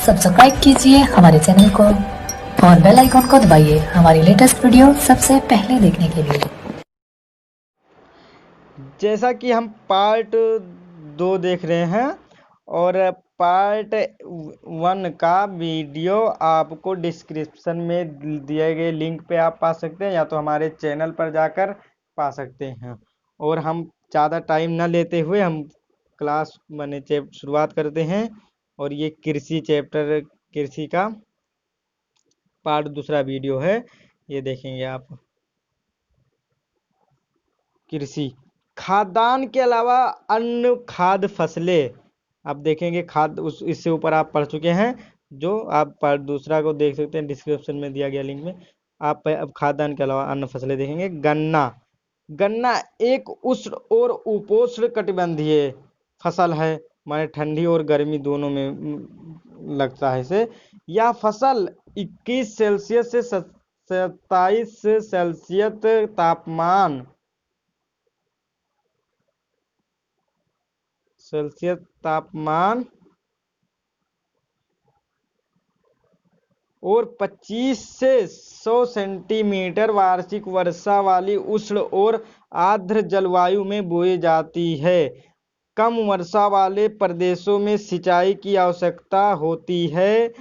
Subscribe कीजिए हमारे channel को और बेल आइकॉन को दबाइए हमारी लेटेस्ट वीडियो सबसे पहले देखने के लिए। जैसा कि हम पार्ट 2 देख रहे हैं और पार्ट 1 का वीडियो आपको डिस्क्रिप्शन में दिए गए लिंक पे आप पा सकते हैं या तो हमारे चैनल पर जाकर पा सकते हैं। और हम ज़्यादा टाइम न लेते हुए हम क्लास शुरुआत करते हैं। और ये कृषि का पार्ट 2 वीडियो है, ये देखेंगे आप। कृषि खाद्यान्न के अलावा अन्य खाद्य फसलें आप देखेंगे। इससे ऊपर आप पढ़ चुके हैं, जो आप पार्ट 2 को देख सकते हैं डिस्क्रिप्शन में दिया गया लिंक में। आप अब खाद्यान्न के अलावा अन्य फसलें देखेंगे। गन्ना एक उष्ण और उपोष्ण कटिबंधीय फसल है, माने ठंडी और गर्मी दोनों में लगता है इसे। यह फसल 21 सेल्सियस से 27 सेल्सियस तापमान और 25 से 100 सेंटीमीटर वार्षिक वर्षा वाली उष्ण और आर्द्र जलवायु में बोई जाती है। कम वर्षा वाले प्रदेशों में सिंचाई की आवश्यकता होती है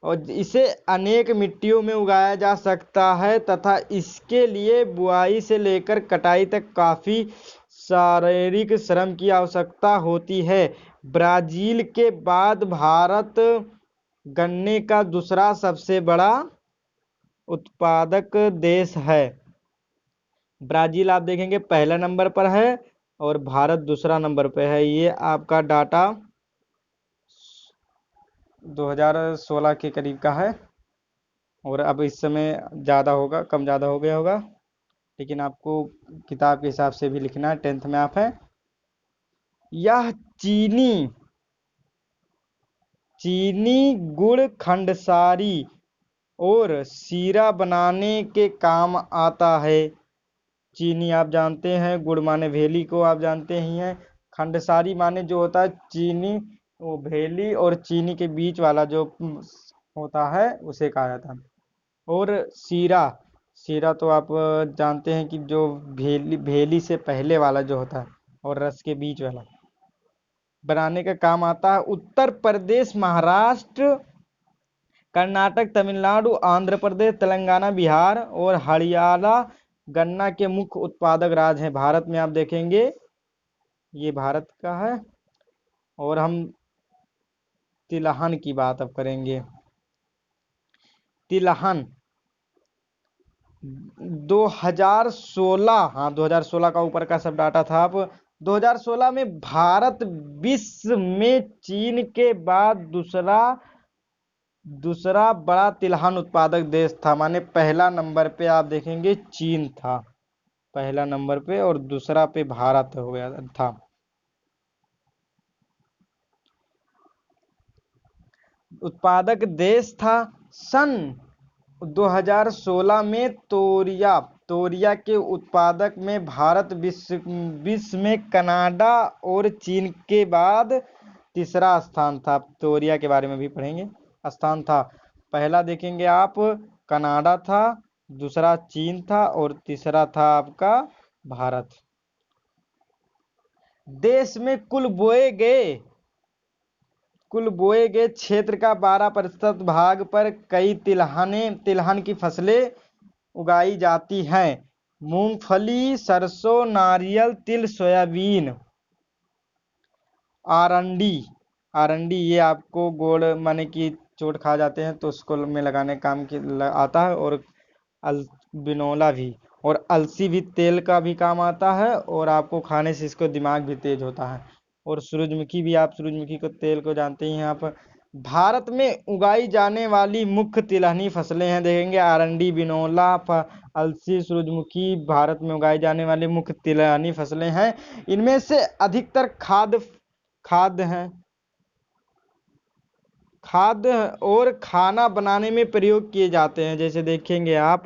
और इसे अनेक मिट्टियों में उगाया जा सकता है तथा इसके लिए बुआई से लेकर कटाई तक काफी शारीरिक श्रम की आवश्यकता होती है। ब्राजील के बाद भारत गन्ने का दूसरा सबसे बड़ा उत्पादक देश है। ब्राजील आप देखेंगे पहला नंबर पर है और भारत दूसरा नंबर पर है। ये आपका डाटा 2016 के करीब का है और अब इस समय ज़्यादा होगा, कम ज़्यादा हो गया होगा, लेकिन आपको किताब के हिसाब से भी लिखना है। 10th में आप है। यह चीनी गुड़ खंडसारी और शीरा बनाने के काम आता है। चीनी आप जानते हैं, गुड़ माने भेली को आप जानते ही हैं, खंडसारी माने जो होता है चीनी, वो भेली और चीनी के बीच वाला जो होता है उसे कहा जाता है। और शीरा तो आप जानते हैं कि जो भेली से पहले वाला जो होता है और रस के बीच वाला बनाने का काम आता है। उत्तर प्रदेश, महाराष्ट्र, कर्नाटक, तमिलनाडु, आंध्र प्रदेश, तेलंगाना, बिहार और हरियाणा गन्ना के मुख्य उत्पादक राज्य हैं। भारत में आप देखेंगे ये भारत का है। और हम तिलहन की बात अब करेंगे। तिलहन 2016, हाँ 2016 का ऊपर का सब डाटा था। अब 2016 में भारत विश्व में चीन के बाद दूसरा बड़ा तिलहन उत्पादक देश था। माने पहला नंबर पे आप देखेंगे चीन था, पहला नंबर पे, और दूसरा पे भारत हो गया था। उत्पादक देश था। सन 2016 में तोरिया के उत्पादक में भारत विश्व में कनाडा और चीन के बाद तीसरा स्थान था। तोरिया के बारे में भी पढ़ेंगे। स्थान था, पहला देखेंगे आप कनाडा था, दूसरा चीन था और तीसरा था आपका भारत। देश में कुल बोए गए क्षेत्र का 12% भाग पर कई तिलहन की फसलें उगाई जाती हैं। मूंगफली, सरसों, नारियल, तिल, सोयाबीन, आरंडी ये आपको गोड़ माने कि चोट खा जाते हैं तो उसको में लगाने काम आता है। और बिनोला भी और अलसी भी तेल का भी काम आता है और आपको खाने से इसको दिमाग भी तेज होता है। और सूरजमुखी को तेल को जानते ही हैं आप। भारत में उगाई जाने वाली मुख्य तिलहनी फसलें हैं, देखेंगे आरंडी, बिनोला, अलसी, सूरजमुखी भारत में उगाई जाने वाली मुख्य तिलहनी फसलें हैं। इनमें से अधिकतर खाद्य और खाना बनाने में प्रयोग किए जाते हैं। जैसे देखेंगे आप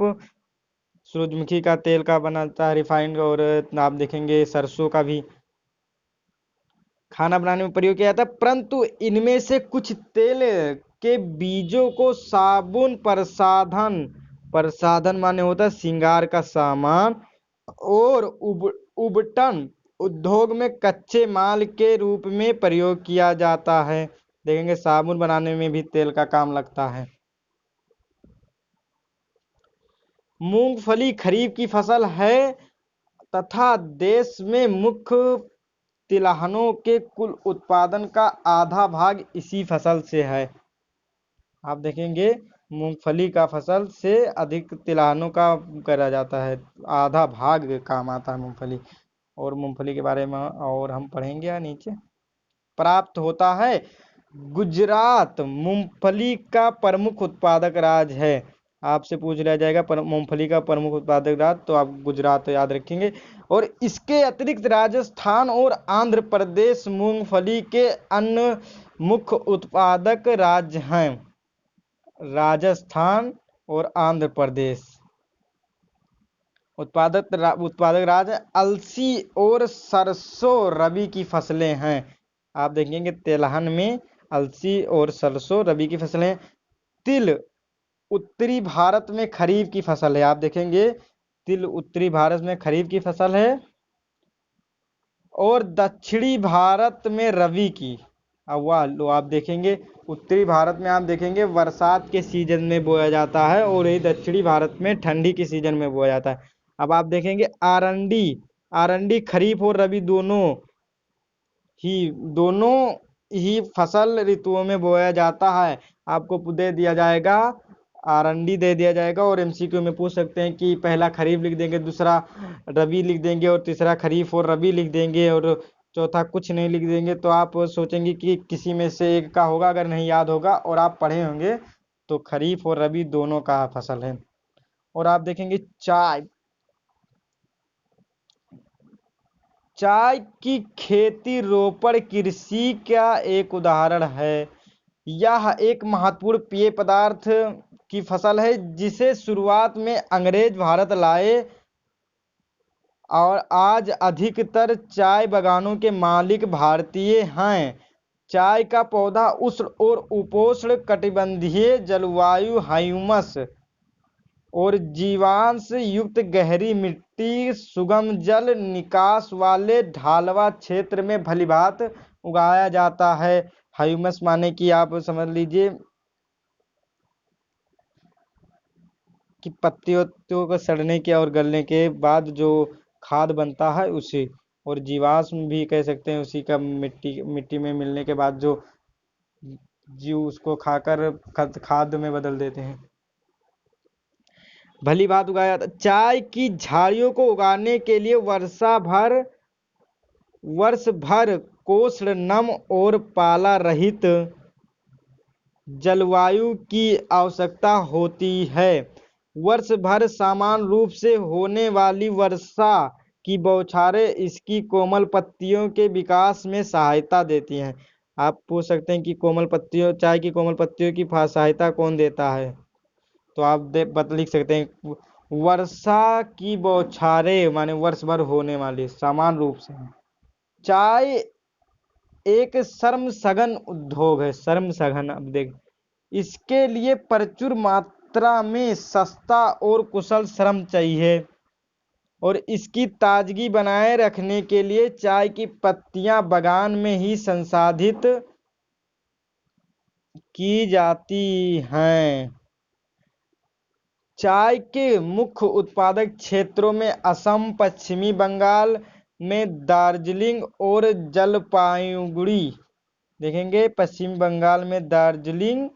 सूरजमुखी का तेल का बनाता है रिफाइंड, और आप देखेंगे सरसों का भी खाना बनाने में प्रयोग किया जाता है। परंतु इनमें से कुछ तेल के बीजों को साबुन प्रसाधन माने होता है श्रृंगार का सामान और उबटन उद्योग में कच्चे माल के रूप में प्रयोग किया जाता है। देखेंगे साबुन बनाने में भी तेल का काम लगता है। मूंगफली खरीफ की फसल है तथा देश में मुख्य तिलहनों के कुल उत्पादन का आधा भाग इसी फसल से है। आप देखेंगे मूंगफली का फसल से अधिक तिलहनों का करा जाता है, आधा भाग काम आता है मूंगफली। और मूंगफली के बारे में और हम पढ़ेंगे या नीचे प्राप्त होता है। गुजरात मूंगफली का प्रमुख उत्पादक राज्य है। आपसे पूछ लिया जाएगा मूंगफली का प्रमुख उत्पादक राज्य, तो आप गुजरात याद रखेंगे। और इसके अतिरिक्त राजस्थान और आंध्र प्रदेश मूंगफली के अन्य मुख्य उत्पादक राज्य हैं। राजस्थान और आंध्र प्रदेश उत्पादक राज्य अलसी और सरसों रबी की फसलें हैं। आप देखेंगे तिलहन में अलसी और सरसों रबी की फसलें। तिल उत्तरी भारत में खरीफ की फसल है। आप देखेंगे तिल उत्तरी भारत में खरीफ की फसल है और दक्षिणी भारत में रबी की। अब वाह लो, आप देखेंगे उत्तरी भारत में आप देखेंगे बरसात के सीजन में बोया जाता है और यही दक्षिणी भारत में ठंडी के सीजन में बोया जाता है। अब आप देखेंगे आरंडी खरीफ और रबी दोनों ही फसल ऋतुओं में बोया जाता है। आपको दे दिया जाएगा आरंडी दे दिया जाएगा और एमसीक्यू में पूछ सकते हैं कि पहला खरीफ लिख देंगे, दूसरा रबी लिख देंगे और तीसरा खरीफ और रबी लिख देंगे और चौथा कुछ नहीं लिख देंगे, तो आप सोचेंगे कि किसी में से एक का होगा। अगर नहीं याद होगा और आप पढ़े होंगे तो खरीफ और रबी दोनों का फसल है। और आप देखेंगे चाय की खेती रोपड़ कृषि का एक उदाहरण है। यह एक महत्वपूर्ण पेय पदार्थ की फसल है जिसे शुरुआत में अंग्रेज भारत लाए और आज अधिकतर चाय बागानों के मालिक भारतीय हैं। चाय का पौधा उष्ण और उपोष्ण कटिबंधीय जलवायु ह्यूमस और जीवांश युक्त गहरी मिट्टी सुगम जल निकास वाले ढालवा क्षेत्र में भलीभांत उगाया जाता है। ह्यूमस माने कि आप समझ लीजिए कि पत्तियों को सड़ने के और गलने के बाद जो खाद बनता है उसी, और जीवाश्म भी कह सकते हैं उसी का मिट्टी में मिलने के बाद जो जीव उसको खाकर खाद में बदल देते हैं। भली बात उगाया जाता। चाय की झाड़ियों को उगाने के लिए वर्ष भर कोष्ण नम और पाला रहित जलवायु की आवश्यकता होती है। वर्ष भर समान रूप से होने वाली वर्षा की बौछारें इसकी कोमल पत्तियों के विकास में सहायता देती हैं। आप पूछ सकते हैं कि चाय की कोमल पत्तियों की सहायता कौन देता है, तो आप लिख सकते हैं वर्षा की बौछारें माने वर्ष भर होने वाली समान रूप से। चाय एक श्रम सघन उद्योग है। श्रम सघन, अब देख इसके लिए प्रचुर मात्रा में सस्ता और कुशल श्रम चाहिए और इसकी ताजगी बनाए रखने के लिए चाय की पत्तियां बागान में ही संसाधित की जाती हैं। चाय के मुख्य उत्पादक क्षेत्रों में असम, पश्चिमी बंगाल में दार्जिलिंग और जलपाईगुड़ी। देखेंगे पश्चिमी बंगाल में दार्जिलिंग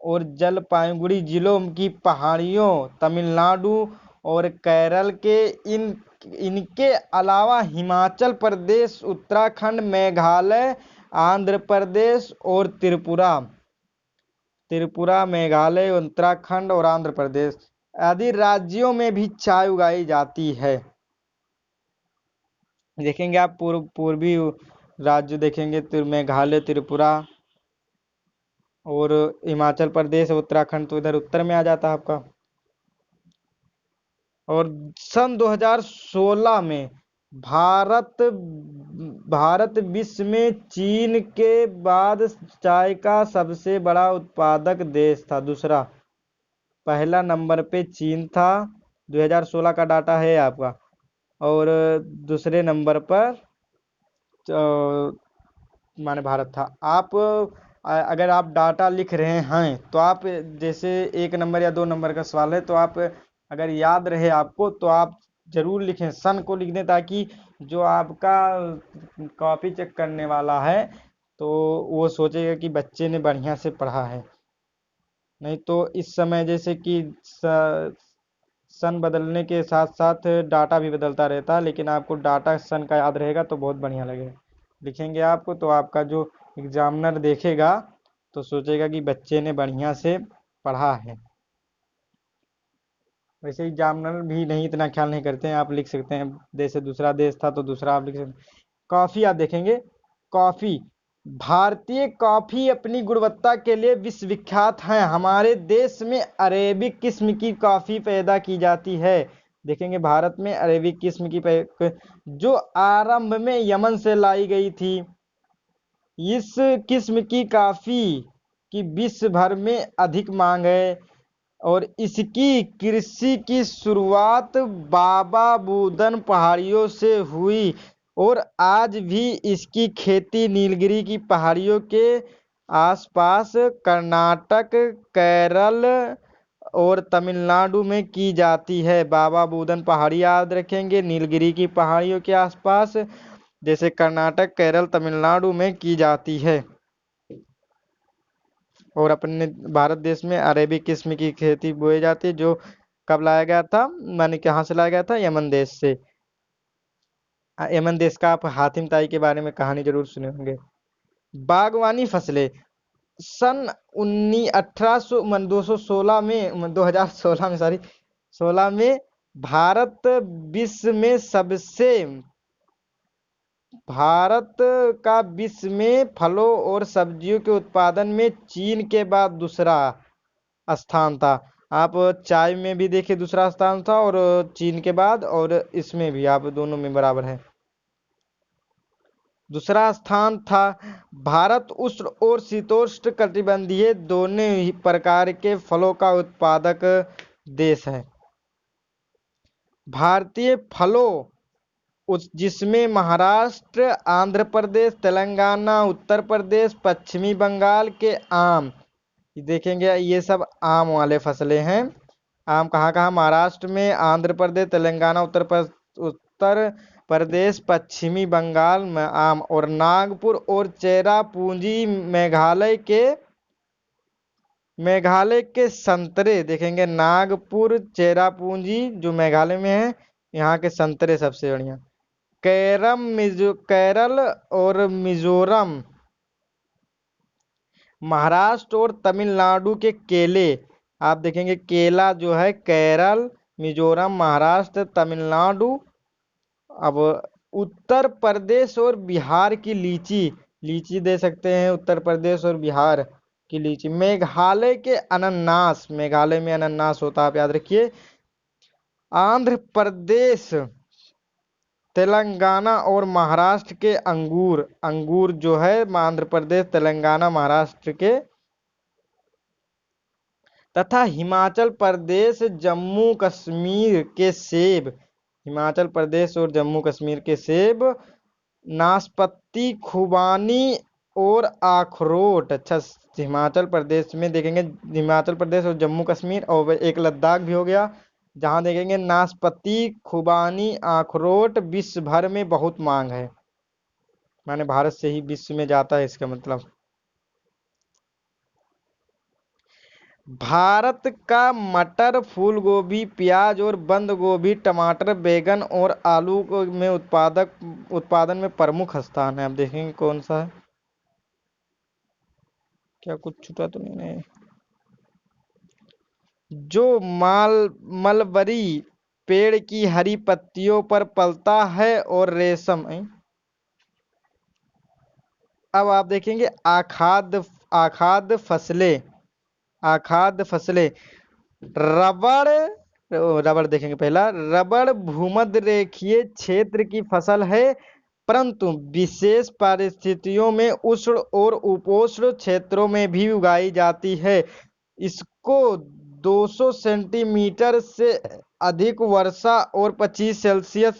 और जलपाईगुड़ी जिलों की पहाड़ियों, तमिलनाडु और केरल के इनके अलावा हिमाचल प्रदेश, उत्तराखंड, मेघालय, आंध्र प्रदेश और त्रिपुरा, मेघालय, उत्तराखंड और आंध्र प्रदेश आदि राज्यों में भी चाय उगाई जाती है। देखेंगे आप पूर्वी राज्य देखेंगे मेघालय, त्रिपुरा और हिमाचल प्रदेश, उत्तराखंड तो इधर उत्तर में आ जाता है आपका। और सन 2016 में भारत भारत विश्व में चीन के बाद चाय का सबसे बड़ा उत्पादक देश था। दूसरा, पहला नंबर पे चीन था, 2016 का डाटा है आपका। और दूसरे नंबर पर माने भारत था। आप अगर आप डाटा लिख रहे हैं तो आप जैसे 1 नंबर या 2 नंबर का सवाल है तो आप अगर याद रहे आपको तो आप जरूर लिखें, सन को लिख दें, ताकि जो आपका कॉपी चेक करने वाला है तो वो सोचेगा कि बच्चे ने बढ़िया से पढ़ा है। नहीं तो इस समय जैसे कि सन बदलने के साथ साथ डाटा भी बदलता रहता है, लेकिन आपको डाटा सन का याद रहेगा तो बहुत बढ़िया लगेगा। लिखेंगे आपको तो आपका जो एग्जामिनर देखेगा तो सोचेगा कि बच्चे ने बढ़िया से पढ़ा है। वैसे एग्जामिनर भी नहीं इतना ख्याल नहीं करते हैं, आप लिख सकते हैं जैसे दूसरा देश था तो दूसरा आप लिख सकते हैं। कॉफी आप देखेंगे, कॉफी, भारतीय कॉफी अपनी गुणवत्ता के लिए विश्वविख्यात है। हमारे देश में अरेबिक किस्म की कॉफी पैदा की जाती है। देखेंगे भारत में अरेबिक किस्म की जो आरंभ में यमन से लाई गई थी। इस किस्म की कॉफी की विश्व भर में अधिक मांग है और इसकी कृषि की शुरुआत बाबा बुदन पहाड़ियों से हुई और आज भी इसकी खेती नीलगिरी की पहाड़ियों के आसपास कर्नाटक, केरल और तमिलनाडु में की जाती है। बाबा बुदन पहाड़ी याद रखेंगे, नीलगिरी की पहाड़ियों के आसपास जैसे कर्नाटक, केरल, तमिलनाडु में की जाती है। और अपने भारत देश में अरेबिक किस्म की खेती बोई जाती है, जो कब लाया गया था, माने कहाँ से लाया गया था, यमन देश से। यमन देश का आप हातिम ताई के बारे में कहानी जरूर सुने होंगे। बागवानी फसलें, सन 1816 में 2016 में सॉरी 16 में भारत विश्व में सबसे भारत का विश्व में फलों और सब्जियों के उत्पादन में चीन के बाद दूसरा स्थान था। आप चाय में भी देखिए दूसरा स्थान था और चीन के बाद, और इसमें भी आप दोनों में बराबर है। दूसरा स्थान था। भारत उष्ण और शीतोष्ण कटिबंधीय दोनों ही प्रकार के फलों का उत्पादक देश है। भारतीय फलों जिसमें महाराष्ट्र, आंध्र प्रदेश, तेलंगाना, उत्तर प्रदेश, पश्चिमी बंगाल के आम, देखेंगे ये सब आम वाले फसलें हैं। आम कहाँ कहाँ, महाराष्ट्र में, आंध्र प्रदेश, तेलंगाना, उत्तर प्रदेश, पश्चिमी बंगाल में आम, और नागपुर और चेरापूंजी मेघालय के संतरे। देखेंगे नागपुर, चेरापूंजी जो मेघालय में है, यहाँ के संतरे सबसे बढ़िया। केरल और मिजोरम, महाराष्ट्र और तमिलनाडु के केले। आप देखेंगे केला जो है केरल, मिजोरम, महाराष्ट्र, तमिलनाडु। अब उत्तर प्रदेश और बिहार की लीची, लीची दे सकते हैं उत्तर प्रदेश और बिहार की लीची। मेघालय के अनानास, मेघालय में अनानास होता है, आप याद रखिए। आंध्र प्रदेश, तेलंगाना और महाराष्ट्र के अंगूर, अंगूर जो है आंध्र प्रदेश, तेलंगाना, महाराष्ट्र के। तथा हिमाचल प्रदेश, जम्मू कश्मीर के सेब, हिमाचल प्रदेश और जम्मू कश्मीर के सेब। नाशपाती, खुबानी और अखरोट। अच्छा, हिमाचल प्रदेश में देखेंगे, हिमाचल प्रदेश और जम्मू कश्मीर, और एक लद्दाख भी हो गया, जहां देखेंगे नाशपाती, खुबानी, अखरोट विश्व भर में बहुत मांग है। माने भारत से ही विश्व में जाता है, इसका मतलब। भारत का मटर, फूल गोभी, प्याज और बंद गोभी, टमाटर, बैगन और आलू में उत्पादन में प्रमुख स्थान है। अब देखेंगे कौन सा है, क्या कुछ छूटा तो नहीं है। जो मलबरी पेड़ की हरी पत्तियों पर पलता है और रेशम। अब आप देखेंगे आखाद्य फसलें, रबड़, रबड़ देखेंगे पहला। रबड़ भूमध्य रेखीय क्षेत्र की फसल है, परंतु विशेष परिस्थितियों में उष्ण और उपोष्ण क्षेत्रों में भी उगाई जाती है। इसको 200 सेंटीमीटर से अधिक वर्षा और 25 सेल्सियस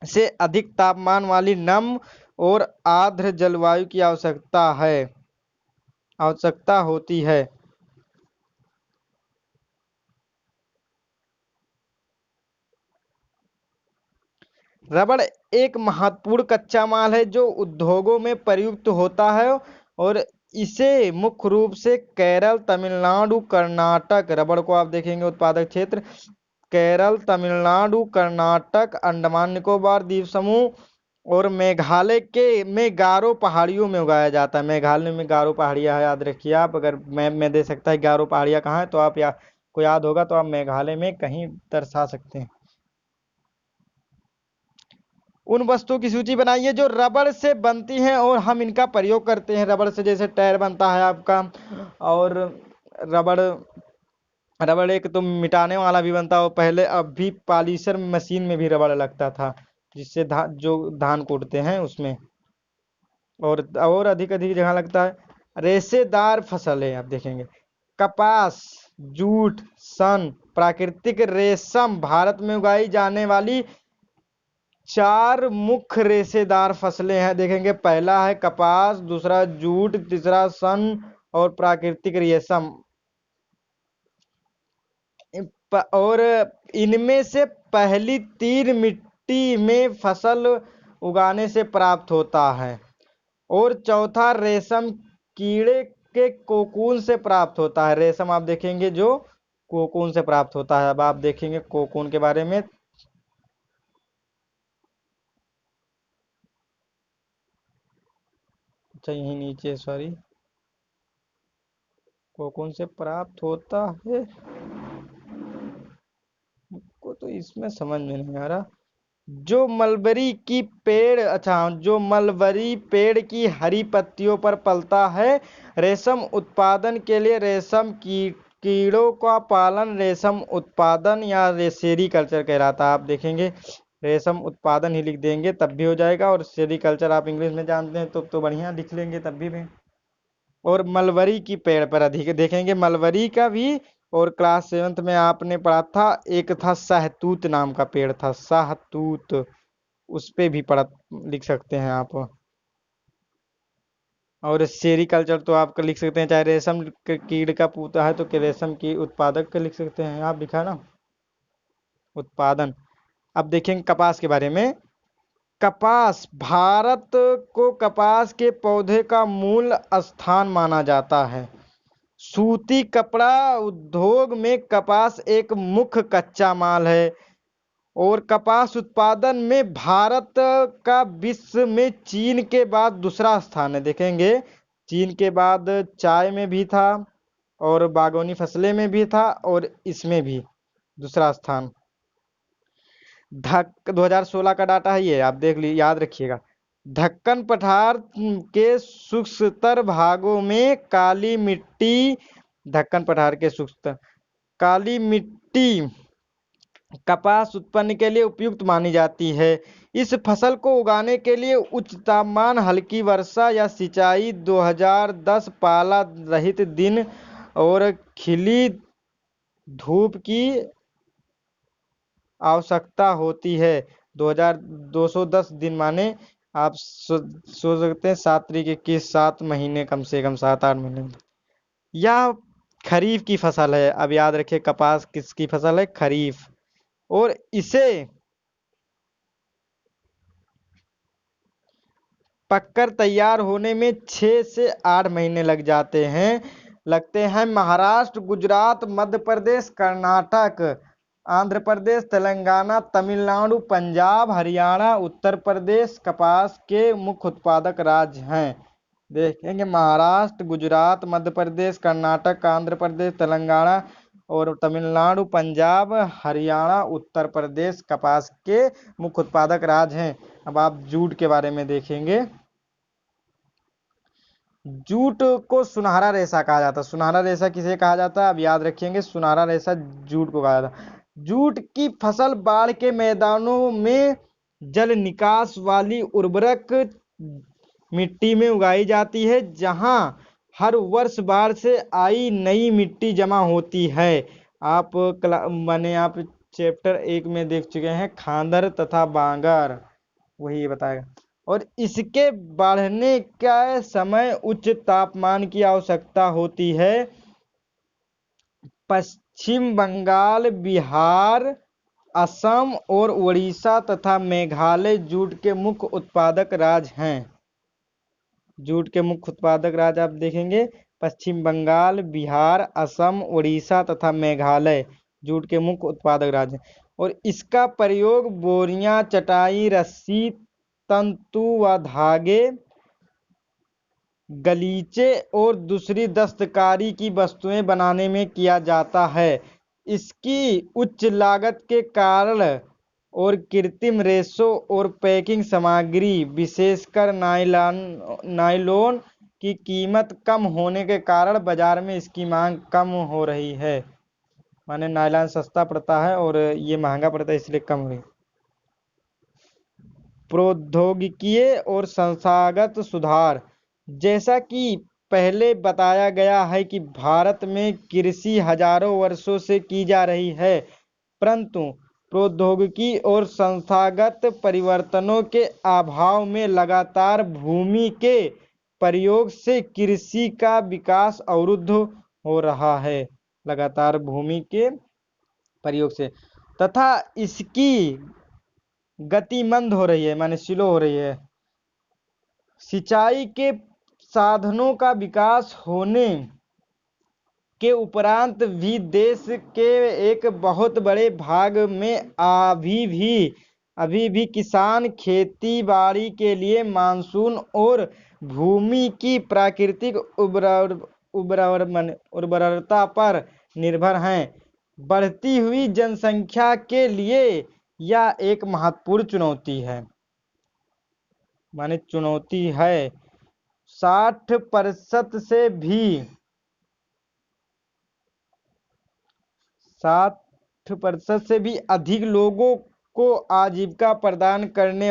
से अधिक तापमान वाली नम और आर्द्र जलवायु की आवश्यकता होती है। रबड़ एक महत्वपूर्ण कच्चा माल है जो उद्योगों में प्रयुक्त होता है, और इसे मुख्य रूप से केरल, तमिलनाडु, कर्नाटक, रबड़ को आप देखेंगे उत्पादक क्षेत्र केरल, तमिलनाडु, कर्नाटक, अंडमान निकोबार द्वीप समूह और मेघालय के में गारो पहाड़ियों में उगाया जाता है। मेघालय में गारो पहाड़ियां है, याद रखिए आप। अगर मैप में दे सकता है गारो पहाड़ियां कहाँ है तो आप को याद होगा तो आप मेघालय में कहीं दर्शा सकते हैं। उन वस्तुओं की सूची बनाइए जो रबड़ से बनती हैं और हम इनका प्रयोग करते हैं। रबड़ से जैसे टायर बनता है आपका, और रबड़ रबड़ एक तो मिटाने वाला भी बनता है, और पहले अब भी पॉलिशर मशीन में भी रबड़ लगता था, जिससे जो धान कूटते हैं उसमें, और अधिक अधिक जगह लगता है। रेशेदार फसल है आप देखेंगे कपास, जूट, सन, प्राकृतिक रेशम भारत में उगाई जाने वाली 4 मुख्य रेशेदार फसलें हैं। देखेंगे पहला है कपास, दूसरा जूट, तीसरा सन और प्राकृतिक रेशम। और इनमें से पहली 3 मिट्टी में फसल उगाने से प्राप्त होता है, और चौथा रेशम कीड़े के कोकून से प्राप्त होता है। रेशम आप देखेंगे जो कोकून से प्राप्त होता है। अब आप देखेंगे कोकून के बारे में। अच्छा यही नीचे, सॉरी, कोकून से प्राप्त होता है, को तो इसमें समझ में नहीं आ रहा। जो मलबरी की पेड़, अच्छा, जो मलबरी पेड़ की हरी पत्तियों पर पलता है। रेशम उत्पादन के लिए रेशम की कीड़ों का पालन रेशम उत्पादन या सेरीकल्चर कहलाता है। आप देखेंगे रेशम उत्पादन ही लिख देंगे तब भी हो जाएगा, और सेरीकल्चर आप इंग्लिश में जानते हैं तो बढ़िया लिख लेंगे तब भी। और मलबरी की पेड़ पर अधिक देखेंगे मलबरी का भी। और क्लास 7th में आपने पढ़ा था, एक था सहतूत नाम का पेड़ था, सहतूत, उस पे भी पढ़ा लिख सकते हैं आप। और सेरीकल्चर तो आप लिख सकते हैं, चाहे रेशम कीड़ का पूता है तो रेशम की उत्पादक का लिख सकते हैं आप, लिखा ना उत्पादन। अब देखेंगे कपास के बारे में। कपास भारत को कपास के पौधे का मूल स्थान माना जाता है। सूती कपड़ा उद्योग में कपास एक मुख्य कच्चा माल है, और कपास उत्पादन में भारत का विश्व में चीन के बाद दूसरा स्थान है। देखेंगे चीन के बाद चाय में भी था, और बागवानी फसलें में भी था, और इसमें भी दूसरा स्थान। 2016 का डाटा है ये, आप देख लीजिए, याद रखिएगा। ढक्कन पठार के शुष्कतर भागों में काली मिट्टी, ढक्कन पठार के शुष्क काली मिट्टी कपास उत्पन्न के लिए उपयुक्त मानी जाती है। इस फसल को उगाने के लिए उच्च तापमान, हल्की वर्षा या सिंचाई, 2010 पाला रहित दिन और खिली धूप की आवश्यकता होती है। 2210 दिन माने आप सोच सकते हैं 7 तरीके 21, 7 महीने, कम से कम 7-8 महीने। यह खरीफ की फसल है। अब याद रखिए कपास किसकी फसल है, खरीफ। और इसे पककर तैयार होने में 6 से 8 महीने लगते हैं। महाराष्ट्र, गुजरात, मध्य प्रदेश, कर्नाटक, आंध्र प्रदेश, तेलंगाना, तमिलनाडु, पंजाब, हरियाणा, उत्तर प्रदेश कपास के मुख्य उत्पादक राज्य हैं। देखेंगे महाराष्ट्र, गुजरात, मध्य प्रदेश, कर्नाटक, आंध्र प्रदेश, तेलंगाना और तमिलनाडु, पंजाब, हरियाणा, उत्तर प्रदेश कपास के मुख्य उत्पादक राज्य हैं। अब आप जूट के बारे में देखेंगे। जूट को सुनहरा रेशा कहा जाता है। सुनहरा रेशा किसे कहा जाता है, अब याद रखेंगे, सुनहरा रेशा जूट को कहा जाता है। जूट की फसल बाढ़ के मैदानों में जल निकास वाली उर्वरक मिट्टी में उगाई जाती है, जहां हर वर्ष बाढ़ से आई नई मिट्टी जमा होती है। आप चैप्टर 1 में देख चुके हैं, खांदर तथा बांगर, वही बताएगा। और इसके बढ़ने का समय उच्च तापमान की आवश्यकता होती है। पश्चिम बंगाल, बिहार, असम और उड़ीसा तथा मेघालय जूट के मुख्य उत्पादक राज्य हैं। जूट के मुख्य उत्पादक राज्य आप देखेंगे, पश्चिम बंगाल, बिहार, असम, उड़ीसा तथा मेघालय जूट के मुख्य उत्पादक राज्य हैं। और इसका प्रयोग बोरियां, चटाई, रस्सी, तंतु व धागे, गलीचे और दूसरी दस्तकारी की वस्तुएं बनाने में किया जाता है। इसकी उच्च लागत के कारण और कृत्रिम रेशों और पैकिंग सामग्री, विशेषकर नायलॉन की कीमत कम होने के कारण बाजार में इसकी मांग कम हो रही है। माने नायलॉन सस्ता पड़ता है और ये महंगा पड़ता है, इसलिए कम हुई। प्रौद्योगिकी और संस्थागत सुधार। जैसा कि पहले बताया गया है कि भारत में कृषि हजारों वर्षों से की जा रही है, परंतु प्रौद्योगिकी और संस्थागत परिवर्तनों के अभाव में लगातार भूमि के प्रयोग से कृषि का विकास अवरुद्ध हो रहा है। लगातार भूमि के प्रयोग से तथा इसकी गति मंद हो रही है, माने स्लो हो रही है। सिंचाई के साधनों का विकास होने के उपरांत भी देश के एक बहुत बड़े भाग में अभी भी किसान खेती बाड़ी के लिए मानसून और भूमि की प्राकृतिक उर्वरता पर निर्भर हैं। बढ़ती हुई जनसंख्या के लिए यह एक महत्वपूर्ण चुनौती है, माने चुनौती है। 60% से भी 60% से भी अधिक लोगों को आजीविका प्रदान करने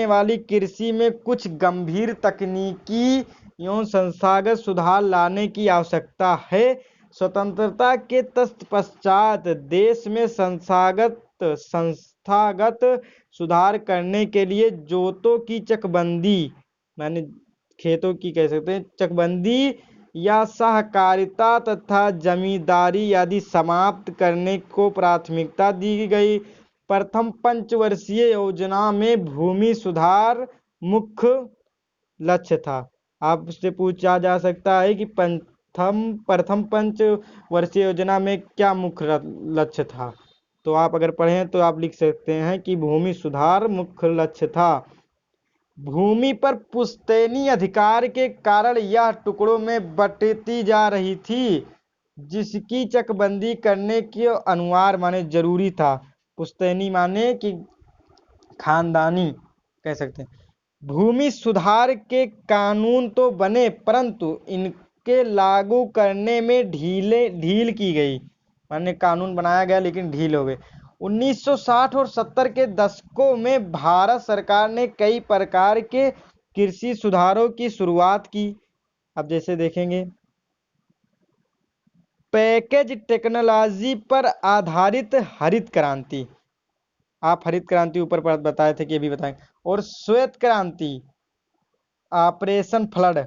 वाली कृषि में कुछ गंभीर तकनीकी एवं संस्थागत सुधार लाने की आवश्यकता है। स्वतंत्रता के तत्पश्चात देश में संस्थागत सुधार करने के लिए जोतों की चकबंदी, माने खेतों की कह सकते हैं चकबंदी, या सहकारिता तथा जमींदारी आदि समाप्त करने को प्राथमिकता दी गई। प्रथम पंचवर्षीय योजना में भूमि सुधार मुख्य लक्ष्य था। आपसे पूछा जा सकता है कि प्रथम पंचवर्षीय योजना में क्या मुख्य लक्ष्य था, तो आप अगर पढ़ें तो आप लिख सकते हैं कि भूमि सुधार मुख्य लक्ष्य था। भूमि पर पुश्तैनी अधिकार के कारण यह टुकड़ों में बंटती जा रही थी, जिसकी चकबंदी करने की अनिवार्य माने जरूरी था। पुश्तैनी माने कि खानदानी कह सकते हैं। भूमि सुधार के कानून तो बने, परंतु इनके लागू करने में ढील की गई, माने कानून बनाया गया लेकिन ढील हो गए। 1960 और 70 के दशकों में भारत सरकार ने कई प्रकार के कृषि सुधारों की शुरुआत की। अब जैसे देखेंगे, पैकेज टेक्नोलॉजी पर आधारित हरित क्रांति, आप हरित क्रांति ऊपर बताए थे कि अभी बताएं, और श्वेत क्रांति, ऑपरेशन फ्लड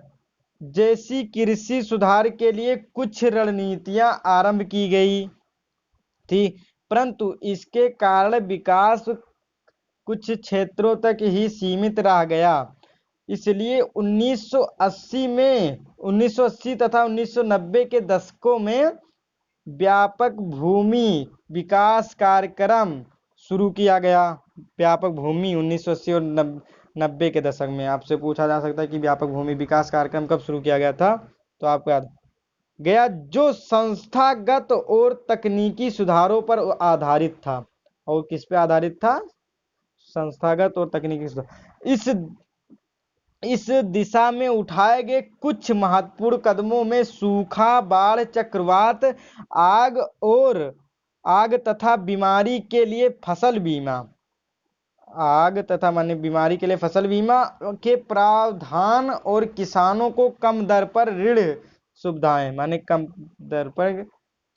जैसी कृषि सुधार के लिए कुछ रणनीतियां आरंभ की गई थी, परंतु इसके कारण विकास कुछ क्षेत्रों तक ही सीमित रह गया। इसलिए 1980 तथा 1990 के दशकों में व्यापक भूमि विकास कार्यक्रम शुरू किया गया। व्यापक भूमि 1980 और 90 के दशक में, आपसे पूछा जा सकता है कि व्यापक भूमि विकास कार्यक्रम कब शुरू किया गया था, तो आपको याद गया, जो संस्थागत और तकनीकी सुधारों पर आधारित था। और किस पे आधारित था? संस्थागत और तकनीकी सुधार। इस इस दिशा में उठाए गए कुछ महत्वपूर्ण कदमों में सूखा, बाढ़, चक्रवात, आग तथा बीमारी के लिए फसल बीमा आग तथा माने बीमारी के लिए फसल बीमा के प्रावधान और किसानों को कम दर पर ऋण सुविधाएं माने कम दर पर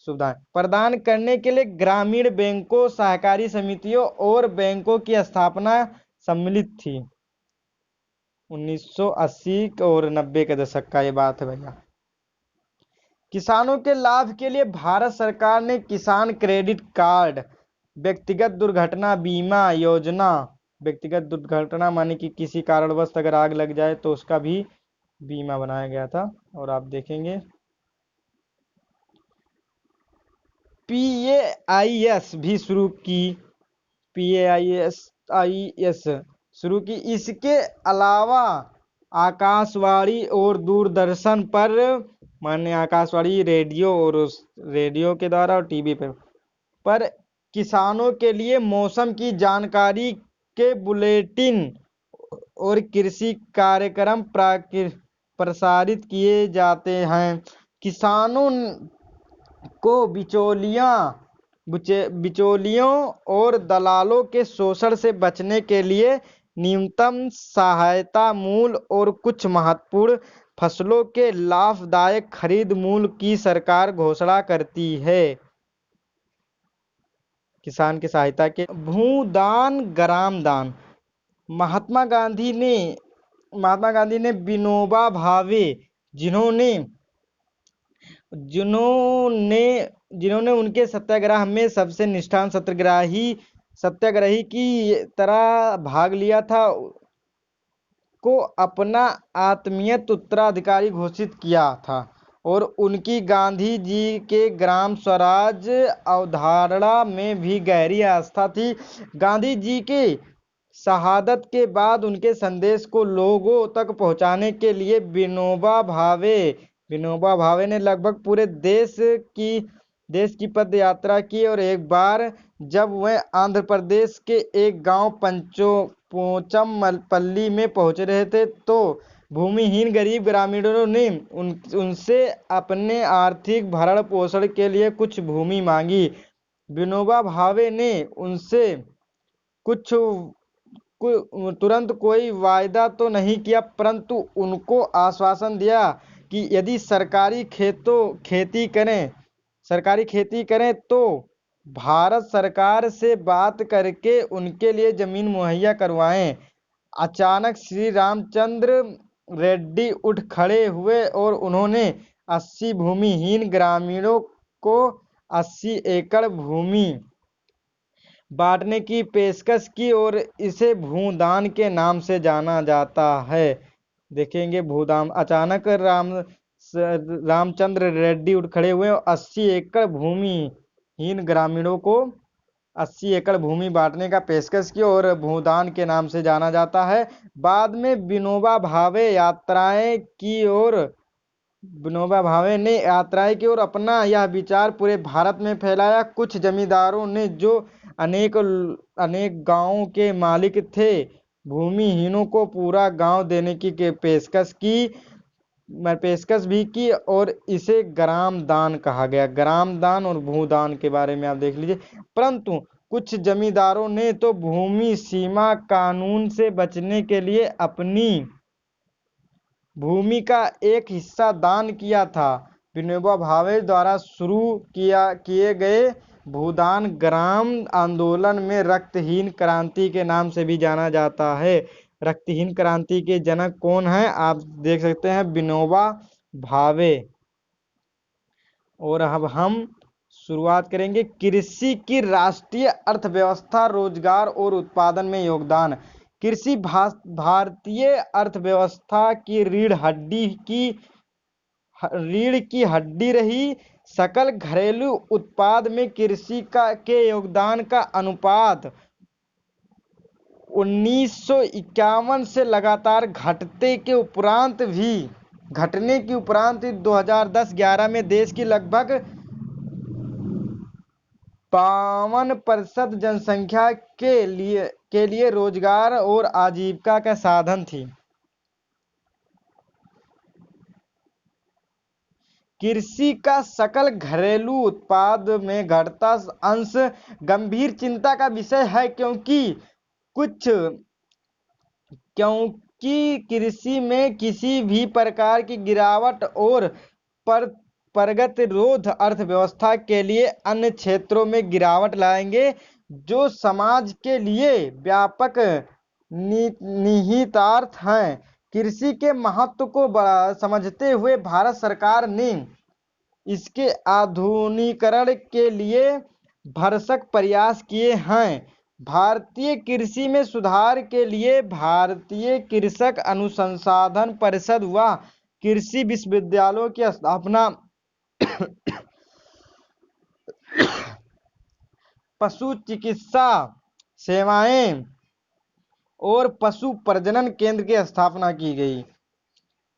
सुविधाएं प्रदान करने के लिए ग्रामीण बैंकों, सहकारी समितियों और बैंकों की स्थापना सम्मिलित थी। 1980 और 90 के दशक का ये बात है भैया। किसानों के लाभ के लिए भारत सरकार ने किसान क्रेडिट कार्ड, व्यक्तिगत दुर्घटना बीमा योजना, व्यक्तिगत दुर्घटना माने कि किसी कारणवश अगर आग लग जाए तो उसका भी बीमा बनाया गया था। और आप देखेंगे PAIS भी शुरू की, PAIS शुरू की। इसके अलावा आकाशवाणी और दूरदर्शन पर माने आकाशवाणी रेडियो और उस रेडियो के द्वारा और टीवी पर किसानों के लिए मौसम की जानकारी के बुलेटिन और कृषि कार्यक्रम प्रसारित किए जाते हैं। किसानों को बिचौलियों और दलालों के शोषण से बचने के लिए न्यूनतम सहायता मूल्य और कुछ महत्वपूर्ण फसलों के लाभदायक खरीद मूल्य की सरकार घोषणा करती है। किसान की सहायता के भूदान, ग्राम दान। महात्मा गांधी ने विनोबा भावे जिन्होंने जिन्होंने उनके सत्याग्रह में सबसे निष्ठावान सत्याग्रही की तरह भाग लिया था, को अपना आत्मीयत उत्तराधिकारी घोषित किया था और उनकी गांधी जी के ग्राम स्वराज अवधारणा में भी गहरी आस्था थी। गांधी जी के शहादत के बाद उनके संदेश को लोगों तक पहुंचाने के लिए विनोबा भावे ने लगभग पूरे देश की पद यात्रा की। और एक बार जब वह आंध्र प्रदेश के एक गांव पोचमपल्ली में पहुंच रहे थे तो भूमिहीन गरीब ग्रामीणों ने उनसे अपने आर्थिक भरण पोषण के लिए कुछ भूमि मांगी। विनोबा भावे ने उनसे तुरंत कोई वायदा तो नहीं किया, परंतु उनको आश्वासन दिया कि यदि सरकारी खेती करें तो भारत सरकार से बात करके उनके लिए जमीन मुहैया करवाएं। अचानक श्री रामचंद्र रेड्डी उठ खड़े हुए और उन्होंने 80 भूमिहीन ग्रामीणों को 80 एकड़ भूमि बांटने की पेशकश की और इसे भूदान के नाम से जाना जाता है। देखेंगे भूदान। अचानक रामचंद्र रेड्डी उठ खड़े हुए और 80 एकड़ भूमिहीन ग्रामीणों को 80 एकड़ भूमि बांटने का पेशकश की और भूदान के नाम से जाना जाता है। बाद में विनोबा भावे ने यात्राएं की और अपना यह विचार पूरे भारत में फैलाया। कुछ जमींदारों ने जो अनेक गांवों के मालिक थे, भूमिहीनों को पूरा गांव देने की पेशकश भी की और इसे ग्राम दान कहा गया। ग्राम दान और भूदान के बारे में आप देख लीजिए। परंतु कुछ जमींदारों ने तो भूमि सीमा कानून से बचने के लिए अपनी भूमि का एक हिस्सा दान किया था। विनोबा भावे द्वारा शुरू किए गए भूदान ग्राम आंदोलन में रक्तहीन क्रांति के नाम से भी जाना जाता है। रक्तहीन क्रांति के जनक कौन है आप देख सकते हैं, विनोबा भावे। और अब हम शुरुआत करेंगे कृषि की राष्ट्रीय अर्थव्यवस्था, रोजगार और उत्पादन में योगदान। कृषि भारतीय अर्थव्यवस्था की रीढ़ की हड्डी रही। सकल घरेलू उत्पाद में कृषि के योगदान का अनुपात 1951 से लगातार घटने के उपरांत 2010-11 में देश की लगभग 52% जनसंख्या के लिए रोजगार और आजीविका का साधन थी। कृषि का सकल घरेलू उत्पाद में घटता अंश गंभीर चिंता का विषय है, क्योंकि कृषि में किसी भी प्रकार की गिरावट और पर प्रगतिरोध अर्थव्यवस्था के लिए अन्य क्षेत्रों में गिरावट लाएंगे, जो समाज के लिए व्यापक निहितार्थ हैं। कृषि के महत्व को समझते हुए भारत सरकार ने इसके आधुनिकीकरण के लिए भरसक प्रयास किए हैं। भारतीय कृषि में सुधार के लिए भारतीय कृषक अनुसंधान परिषद व कृषि विश्वविद्यालयों की स्थापना, पशु चिकित्सा सेवाएं और पशु प्रजनन केंद्र की स्थापना की गई।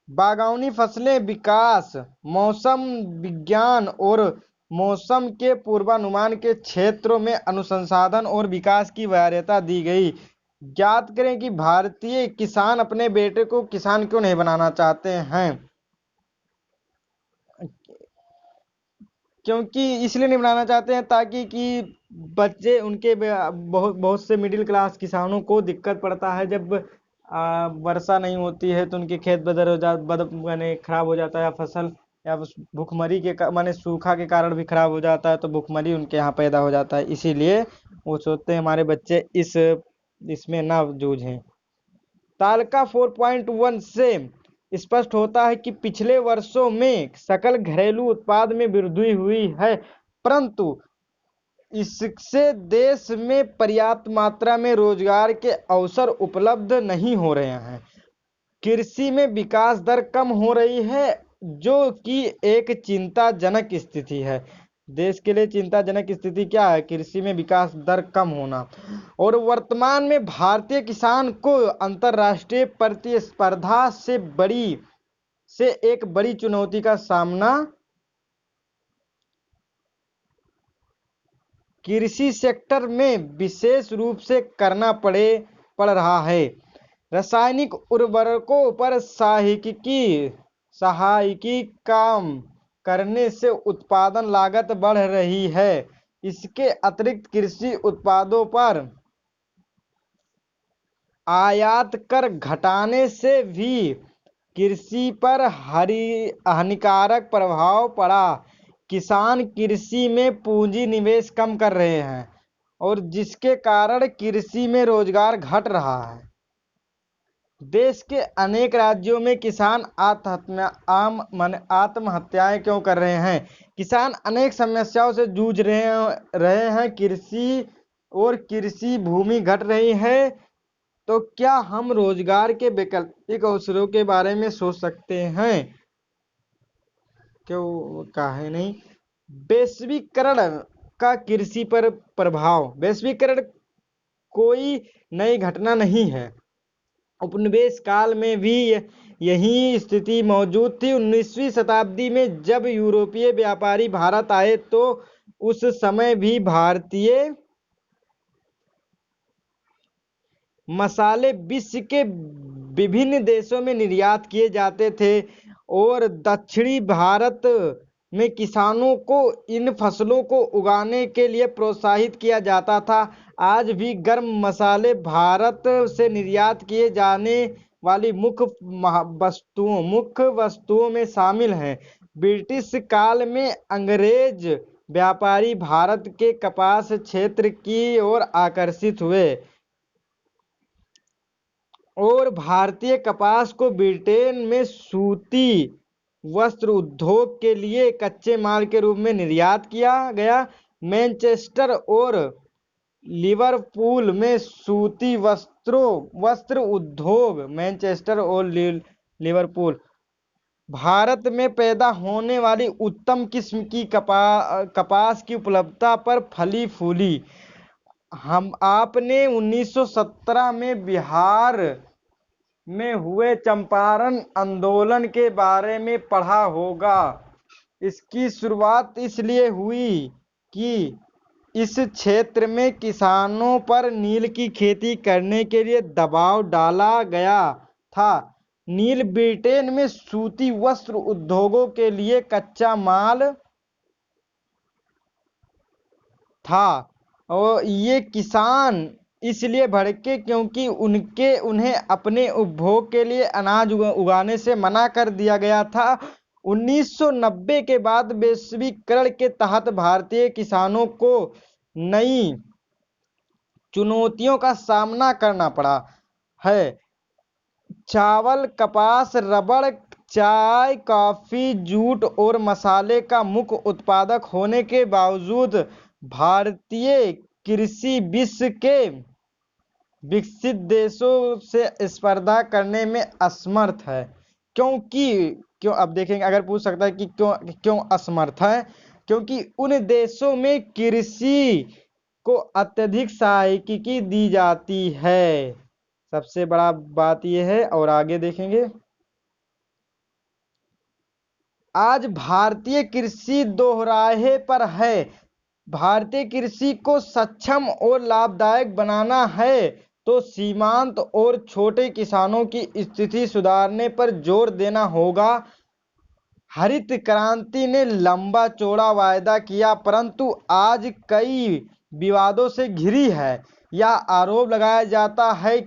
बागवानी फसलें विकास, मौसम विज्ञान और मौसम के पूर्वानुमान के क्षेत्रों में अनुसंधान और विकास की वरीयता दी गई। ज्ञात करें कि भारतीय किसान अपने बेटे को किसान क्यों नहीं बनाना चाहते हैं। क्योंकि इसलिए नहीं बनाना चाहते हैं ताकि बच्चे उनके बहुत बहुत से मिडिल क्लास किसानों को दिक्कत पड़ता है, जब वर्षा नहीं होती है तो उनके खेत माने खराब हो जाता है, फसल या भूखमरी के माने सूखा के कारण भी खराब हो जाता है, तो भूखमरी उनके यहाँ पैदा हो जाता है। इसीलिए वो सोचते हैं हमारे बच्चे इसमें ना जूझें। तालिका 4.1 से स्पष्ट होता है कि पिछले वर्षों में सकल घरेलू उत्पाद में वृद्धि हुई है, परंतु इससे देश में पर्याप्त मात्रा में रोजगार के अवसर उपलब्ध नहीं हो रहे हैं। कृषि में विकास दर कम हो रही है, जो कि एक चिंताजनक स्थिति है। देश के लिए चिंताजनक स्थिति क्या है? कृषि में विकास दर कम होना। और वर्तमान में भारतीय किसान को अंतर्राष्ट्रीय प्रतिस्पर्धा से एक बड़ी चुनौती का सामना कृषि सेक्टर में विशेष रूप से करना पड़ रहा है। रासायनिक उर्वरकों पर सहायकी काम करने से उत्पादन लागत बढ़ रही है। इसके अतिरिक्त कृषि उत्पादों पर आयात कर घटाने से भी कृषि पर हानिकारक प्रभाव पड़ा। किसान कृषि में पूंजी निवेश कम कर रहे हैं और जिसके कारण कृषि में रोजगार घट रहा है। देश के अनेक राज्यों में किसान आत्महत्याएं क्यों कर रहे हैं? किसान अनेक समस्याओं से जूझ रहे हैं। कृषि भूमि घट रही है, तो क्या हम रोजगार के वैकल्पिक अवसरों के बारे में सोच सकते हैं? क्यों काहे नहीं। वैश्वीकरण का कृषि पर प्रभाव। वैश्वीकरण कोई नई घटना नहीं है, उपनिवेश काल में भी यही स्थिति मौजूद थी। 19वीं शताब्दी में जब यूरोपीय व्यापारी भारत आए तो उस समय भी भारतीय मसाले विश्व के विभिन्न देशों में निर्यात किए जाते थे और दक्षिणी भारत में किसानों को इन फसलों को उगाने के लिए प्रोत्साहित किया जाता था। आज भी गर्म मसाले भारत से निर्यात किए जाने वाली मुख्य वस्तुओं में शामिल हैं। ब्रिटिश काल में अंग्रेज व्यापारी भारत के कपास क्षेत्र की ओर आकर्षित हुए और भारतीय कपास को ब्रिटेन में सूती वस्त्र उद्योग के लिए कच्चे माल के रूप में निर्यात किया गया। मैनचेस्टर और लिवरपूल में सूती वस्त्र उद्योग मैनचेस्टर और लिवरपूल भारत में पैदा होने वाली उत्तम किस्म की कपास की उपलब्धता पर फली फूली। आपने 1917 में बिहार में हुए चंपारण आंदोलन के बारे में पढ़ा होगा। इसकी शुरुआत इसलिए हुई कि इस क्षेत्र में किसानों पर नील की खेती करने के लिए दबाव डाला गया था। नील ब्रिटेन में सूती वस्त्र उद्योगों के लिए कच्चा माल था और ये किसान इसलिए भड़के क्योंकि उन्हें अपने उपभोग के लिए अनाज उगाने से मना कर दिया गया था। 1990 के बाद वैश्वीकरण के तहत भारतीय किसानों को नई चुनौतियों का सामना करना पड़ा है। चावल, कपास, रबड़, चाय, कॉफी, जूट और मसाले का मुख्य उत्पादक होने के बावजूद भारतीय कृषि विश्व के विकसित देशों से स्पर्धा करने में असमर्थ है। क्यों अब देखेंगे, अगर पूछ सकता है कि क्यों असमर्थ है, क्योंकि उन देशों में कृषि को अत्यधिक सहायिकी दी जाती है। सबसे बड़ा बात यह है। और आगे देखेंगे, आज भारतीय कृषि दोहराहे पर है। भारतीय कृषि को सक्षम और लाभदायक बनाना है तो सीमांत और छोटे किसानों की स्थिति सुधारने पर जोर देना होगा। हरित क्रांति ने लंबा चौड़ा वायदा किया, परंतु आज कई विवादों से घिरी है। यह आरोप लगाया जाता है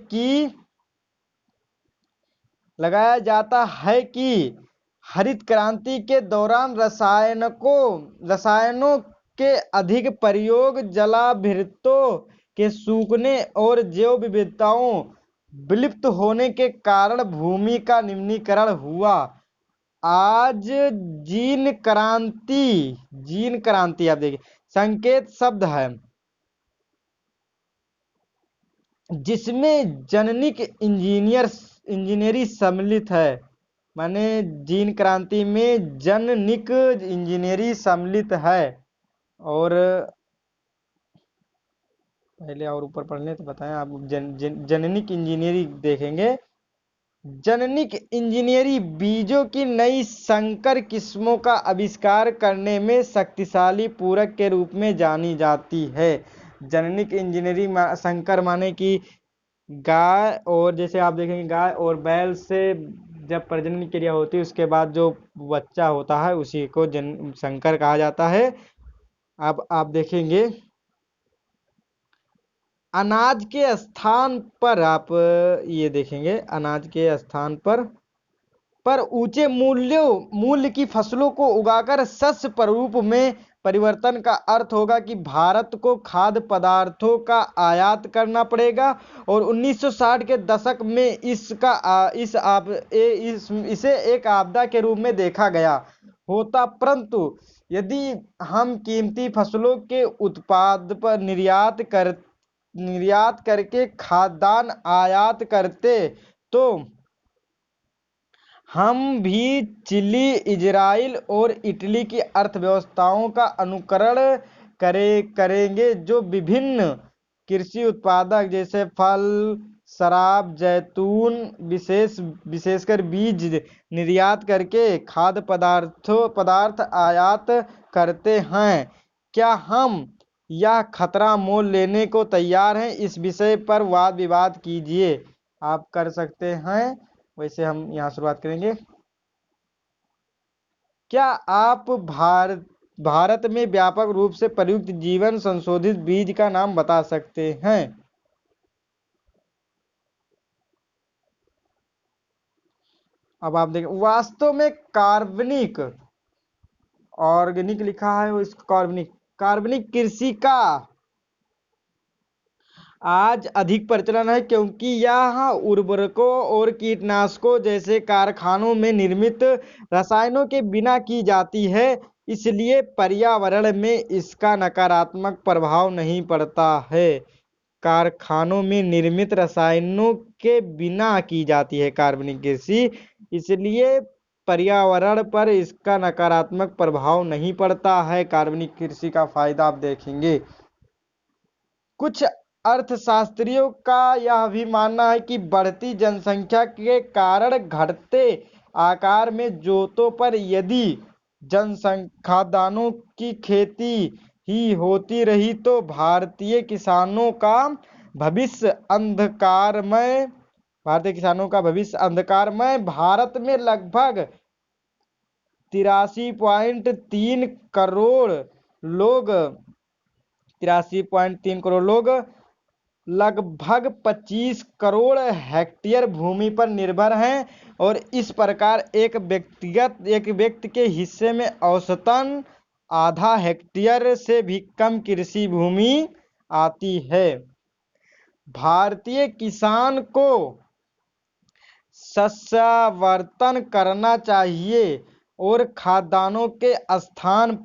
कि हरित क्रांति के दौरान रसायनों के अधिक प्रयोग, जलाभृतों के सूखने और जैव विविधताओं विलुप्त होने के कारण भूमि का निम्नीकरण हुआ। आज जीन क्रांति आप देखिए, संकेत शब्द है जिसमें जेनेटिक इंजीनियरी सम्मिलित है। माने जीन क्रांति में जेनेटिक इंजीनियरी सम्मिलित है। और पहले और ऊपर पढ़ लें तो बताएं आप। जेनेटिक इंजीनियरी देखेंगे। जेनेटिक इंजीनियरी बीजों की नई संकर किस्मों का आविष्कार करने में शक्तिशाली पूरक के रूप में जानी जाती है। जेनेटिक इंजीनियरी संकर माने कि गाय, और जैसे आप देखेंगे गाय और बैल से जब प्रजनन क्रिया होती है उसके बाद जो बच्चा होता है उसी को संकर कहा जाता है। अब आप देखेंगे, अनाज के स्थान पर आप ये देखेंगे, अनाज के स्थान पर ऊंचे मूल्य की फसलों को उगाकर शस्य स्वरूप में परिवर्तन का अर्थ होगा कि भारत को खाद्य पदार्थों का आयात करना पड़ेगा। और 1960 के दशक में इसे एक आपदा के रूप में देखा गया होता, परंतु यदि हम कीमती फसलों के उत्पाद पर निर्यात करके खाद्यान्न आयात करते तो हम भी चिली, इजराइल और इटली की अर्थव्यवस्थाओं का अनुकरण करेंगे, जो विभिन्न कृषि उत्पादक जैसे फल, शराब, जैतून, विशेषकर बीज निर्यात करके खाद्य पदार्थ आयात करते हैं। क्या हम यह खतरा मोल लेने को तैयार हैं? इस विषय पर वाद विवाद कीजिए। आप कर सकते हैं। वैसे हम यहाँ शुरुआत करेंगे। क्या आप भारत में व्यापक रूप से प्रयुक्त जीवन संशोधित बीज का नाम बता सकते हैं? अब आप देखें, वास्तव में ऑर्गेनिक लिखा है, कार्बनिक कृषि का आज अधिक प्रचलन है, क्योंकि यह उर्वरकों और कीटनाशकों जैसे कारखानों में निर्मित रसायनों के बिना की जाती है, इसलिए पर्यावरण में इसका नकारात्मक प्रभाव नहीं पड़ता है। कारखानों में निर्मित रसायनों के बिना की जाती है कार्बनिक कृषि, इसलिए पर्यावरण पर इसका नकारात्मक प्रभाव नहीं पड़ता है। कार्बनिक कृषि का फायदा आप देखेंगे। कुछ अर्थशास्त्रियों का यह भी मानना है कि बढ़ती जनसंख्या के कारण घटते आकार में जोतों पर यदि खाद्यान्नों की खेती ही होती रही तो भारतीय किसानों का भविष्य अंधकारमय भारतीय किसानों का भविष्य अंधकारमय। भारत में लगभग 83.3 करोड़ लोग 83.3 करोड़ लोग लगभग 25 करोड़ हेक्टेयर भूमि पर निर्भर हैं और इस प्रकार एक व्यक्ति के हिस्से में औसतन आधा हेक्टेयर से भी कम कृषि भूमि आती है। भारतीय किसान को सस्यावर्तन करना चाहिए और खाद्यान्नों के स्थान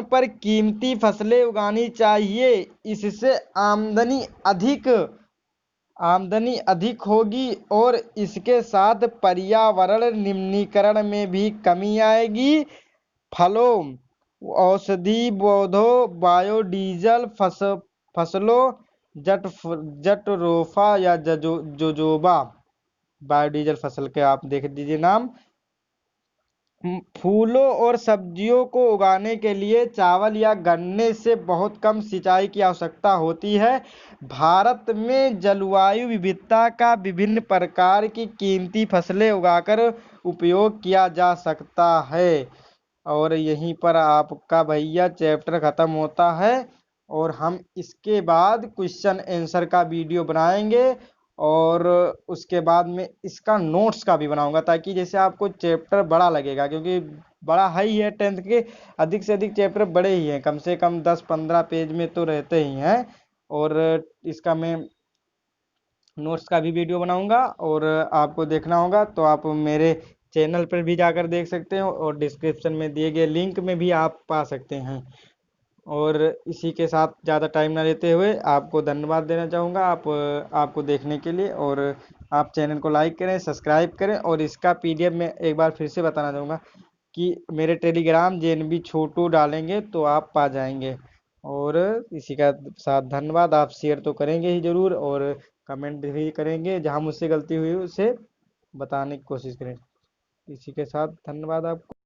पर कीमती फसलें उगानी चाहिए। इससे आमदनी अधिक होगी और इसके साथ पर्यावरण निम्नीकरण में भी कमी आएगी। फलों, औषधि पौधों, बायोडीजल फसलों, जटरोफा या जोजोबा बायोडीजल फसल के आप देख लीजिए नाम। फूलों और सब्जियों को उगाने के लिए चावल या गन्ने से बहुत कम सिंचाई की आवश्यकता होती है। भारत में जलवायु विविधता का विभिन्न प्रकार की कीमती फसलें उगाकर उपयोग किया जा सकता है। और यहीं पर आपका भैया चैप्टर खत्म होता है और हम इसके बाद क्वेश्चन आंसर का वीडियो बनाएंगे और उसके बाद में इसका नोट्स का भी बनाऊंगा, ताकि जैसे आपको चैप्टर बड़ा लगेगा, क्योंकि बड़ा है ही है, 10th के अधिक से अधिक चैप्टर बड़े ही हैं, कम से कम 10-15 पेज में तो रहते ही हैं। और इसका मैं नोट्स का भी वीडियो बनाऊंगा और आपको देखना होगा तो आप मेरे चैनल पर भी जाकर देख सकते हो और डिस्क्रिप्शन में दिए गए लिंक में भी आप पा सकते हैं। और इसी के साथ ज़्यादा टाइम ना लेते हुए आपको धन्यवाद देना चाहूँगा आपको देखने के लिए। और आप चैनल को लाइक करें, सब्सक्राइब करें और इसका पीडीएफ मैं एक बार फिर से बताना चाहूँगा कि मेरे टेलीग्राम जेएनबी छोटू डालेंगे तो आप पा जाएंगे। और इसी का साथ धन्यवाद। आप शेयर तो करेंगे ही ज़रूर और कमेंट भी करेंगे, जहाँ मुझसे गलती हुई उसे बताने की कोशिश करें। इसी के साथ धन्यवाद आपको।